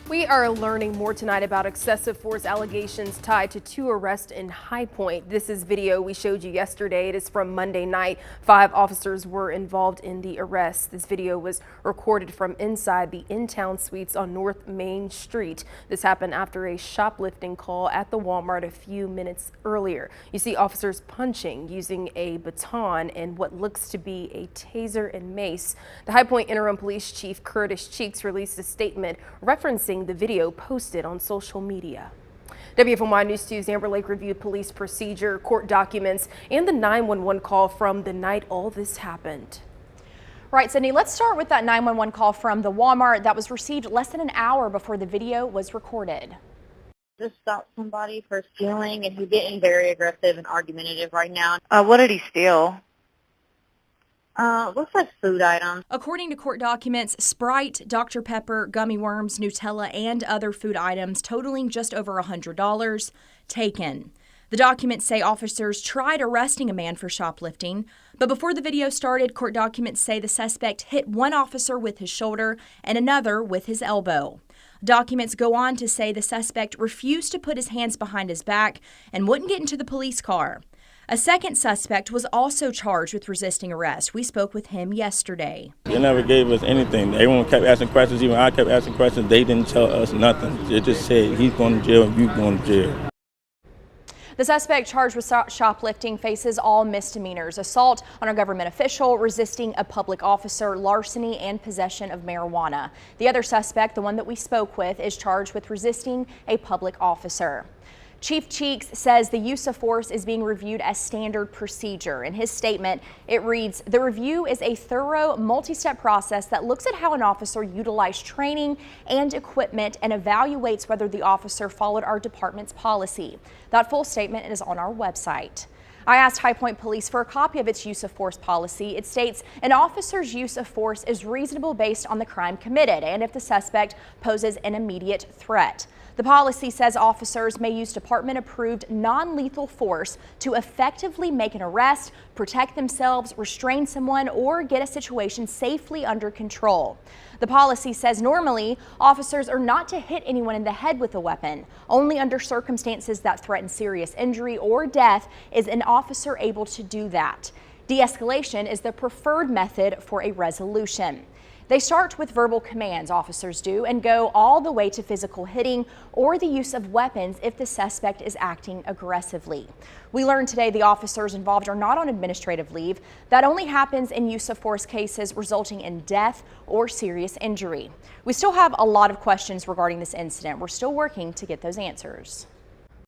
We are learning more tonight about excessive force allegations tied to 2 arrests in High Point. This is video we showed you yesterday. It is from Monday night. 5 officers were involved in the arrest. This video was recorded from inside the in-town suites on North Main Street. This happened after a shoplifting call at the Walmart a few minutes earlier. You see officers punching using a baton and what looks to be a taser and mace. The High Point Interim Police Chief Curtis Cheeks released a statement referencing the video posted on social media. WFMY News 2's Amber Lake reviewed police procedure, court documents, and the 911 call from the night all this happened. Right, Sydney, let's start with that 911 call from the Walmart that was received less than an hour before the video was recorded. Just stopped somebody for stealing, and he's getting very aggressive and argumentative right now. What did he steal? Looks like food items. According to court documents, Sprite, Dr. Pepper, gummy worms, Nutella, and other food items totaling just over $100 taken. The documents say officers tried arresting a man for shoplifting, but before the video started, court documents say the suspect hit one officer with his shoulder and another with his elbow. Documents go on to say the suspect refused to put his hands behind his back and wouldn't get into the police car. A second suspect was also charged with resisting arrest. We spoke with him yesterday. They never gave us anything. Everyone kept asking questions. Even I kept asking questions. They didn't tell us nothing. They just said, he's going to jail and you're going to jail. The suspect charged with shoplifting faces all misdemeanors: assault on a government official, resisting a public officer, larceny, and possession of marijuana. The other suspect, the one that we spoke with, is charged with resisting a public officer. Chief Cheeks says the use of force is being reviewed as standard procedure. In his statement, it reads, "The review is a thorough, multi-step process that looks at how an officer utilized training and equipment and evaluates whether the officer followed our department's policy." That full statement is on our website. I asked High Point Police for a copy of its use of force policy. It states an officer's use of force is reasonable based on the crime committed and if the suspect poses an immediate threat. The policy says officers may use department-approved non-lethal force to effectively make an arrest, protect themselves, restrain someone, or get a situation safely under control. The policy says normally officers are not to hit anyone in the head with a weapon. Only under circumstances that threaten serious injury or death is an officer able to do that. De-escalation is the preferred method for a resolution. They start with verbal commands, officers do, and go all the way to physical hitting or the use of weapons if the suspect is acting aggressively. We learned today the officers involved are not on administrative leave. That only happens in use of force cases resulting in death or serious injury. We still have a lot of questions regarding this incident. We're still working to get those answers.